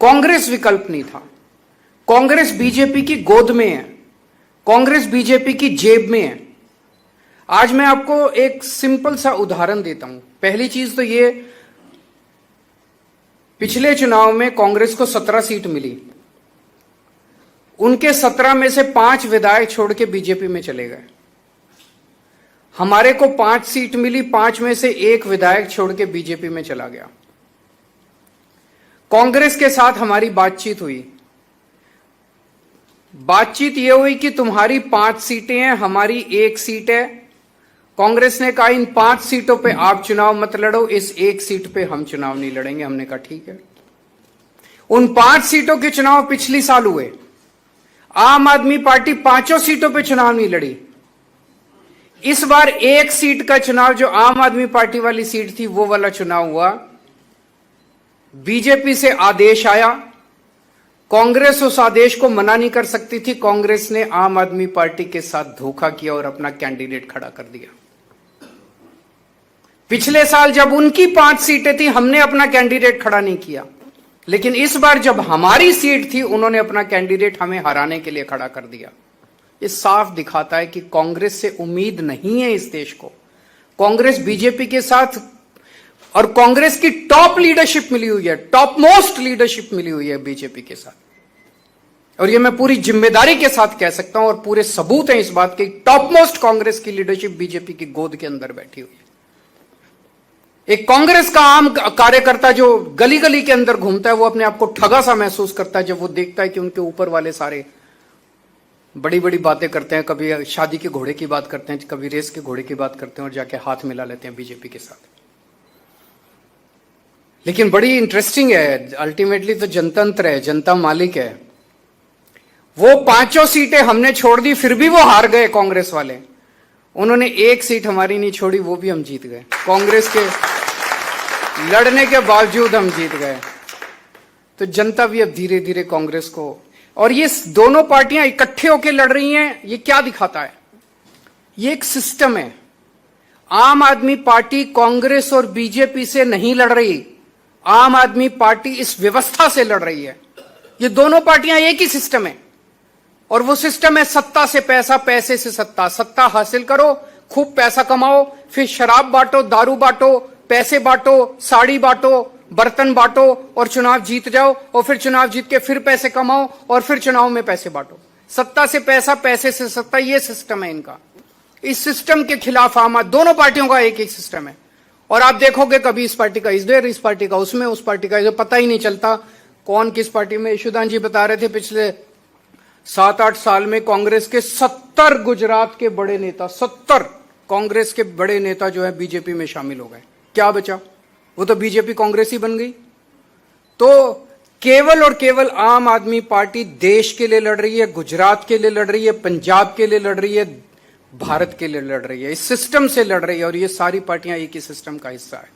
कांग्रेस विकल्प नहीं था। कांग्रेस बीजेपी की गोद में है, कांग्रेस बीजेपी की जेब में है। आज मैं आपको एक सिंपल सा उदाहरण देता हूं। पहली चीज तो ये, पिछले चुनाव में कांग्रेस को 17 सीट मिली, उनके 17 में से 5 विधायक छोड़ के बीजेपी में चले गए। हमारे को 5 सीट मिली, 5 में से 1 विधायक छोड़ के बीजेपी में चला गया। कांग्रेस के साथ हमारी बातचीत हुई। बातचीत यह हुई कि तुम्हारी 5 सीटें हैं, हमारी 1 सीट है। कांग्रेस ने कहा इन 5 सीटों पे आप चुनाव मत लड़ो, इस 1 सीट पे हम चुनाव नहीं लड़ेंगे। हमने कहा ठीक है। उन 5 सीटों के चुनाव पिछली साल हुए। आम आदमी पार्टी 5 सीटों पे चुनाव नहीं लड़ी। इस बार 1 सीट का चुनाव, जो आम आदमी पार्टी वाली सीट थी, वो वाला चुनाव हुआ। बीजेपी से आदेश आया, कांग्रेस उस आदेश को मना नहीं कर सकती थी। कांग्रेस ने आम आदमी पार्टी के साथ धोखा किया और अपना कैंडिडेट खड़ा कर दिया। पिछले साल जब उनकी 5 सीटें थी, हमने अपना कैंडिडेट खड़ा नहीं किया, लेकिन इस बार जब हमारी सीट थी, उन्होंने अपना कैंडिडेट हमें हराने के लिए खड़ा कर दिया। ये साफ दिखाता है कि कांग्रेस से उम्मीद नहीं है इस देश को। कांग्रेस बीजेपी के साथ, और कांग्रेस की टॉप लीडरशिप मिली हुई है, टॉप मोस्ट लीडरशिप मिली हुई है बीजेपी के साथ। और ये मैं पूरी जिम्मेदारी के साथ कह सकता हूं, और पूरे सबूत हैं इस बात के। टॉप मोस्ट कांग्रेस की लीडरशिप बीजेपी की गोद के अंदर बैठी हुई है। एक कांग्रेस का आम कार्यकर्ता जो गली गली के अंदर घूमता है, वो अपने आप को ठगा सा महसूस करता है जब वो देखता है कि उनके ऊपर वाले सारे बड़ी बड़ी बातें करते हैं। कभी शादी के घोड़े की बात करते हैं, कभी रेस के घोड़े की बात करते हैं, और जाके हाथ मिला लेते हैं बीजेपी के साथ। लेकिन बड़ी इंटरेस्टिंग है, अल्टीमेटली तो जनतंत्र है, जनता मालिक है। वो 5 सीटें हमने छोड़ दी, फिर भी वो हार गए कांग्रेस वाले। उन्होंने 1 सीट हमारी नहीं छोड़ी, वो भी हम जीत गए। कांग्रेस के लड़ने के बावजूद हम जीत गए। तो जनता भी अब धीरे धीरे कांग्रेस को, और ये दोनों पार्टियां इकट्ठे होकर लड़ रही हैं, ये क्या दिखाता है? ये एक सिस्टम है। आम आदमी पार्टी कांग्रेस और बीजेपी से नहीं लड़ रही, आम आदमी पार्टी इस व्यवस्था से लड़ रही है। ये दोनों पार्टियां एक ही सिस्टम है, और वो सिस्टम है सत्ता से पैसा, पैसे से सत्ता। सत्ता हासिल करो, खूब पैसा कमाओ, फिर शराब बांटो, दारू बांटो, पैसे बांटो, साड़ी बांटो, बर्तन बांटो, और चुनाव जीत जाओ, और फिर चुनाव जीत के फिर पैसे कमाओ, और फिर चुनाव में पैसे बांटो। सत्ता से पैसा, पैसे से सत्ता, ये सिस्टम है इनका। इस सिस्टम के खिलाफ आम दोनों पार्टियों का एक एक सिस्टम है। और आप देखोगे कभी इस पार्टी का इधर, इस पार्टी का उसमें, उस पार्टी का इधर, पता ही नहीं चलता कौन किस पार्टी में। यशोदान जी बता रहे थे पिछले 7-8 साल में कांग्रेस के 70 गुजरात के बड़े नेता, 70 कांग्रेस के बड़े नेता जो है बीजेपी में शामिल हो गए। क्या बचा? वो तो बीजेपी कांग्रेस ही बन गई। तो केवल और केवल आम आदमी पार्टी देश के लिए लड़ रही है, गुजरात के लिए लड़ रही है, पंजाब के लिए लड़ रही है, भारत के लिए लड़ रही है। इस सिस्टम से लड़ रही है, और ये सारी पार्टियां एक ही सिस्टम का हिस्सा है।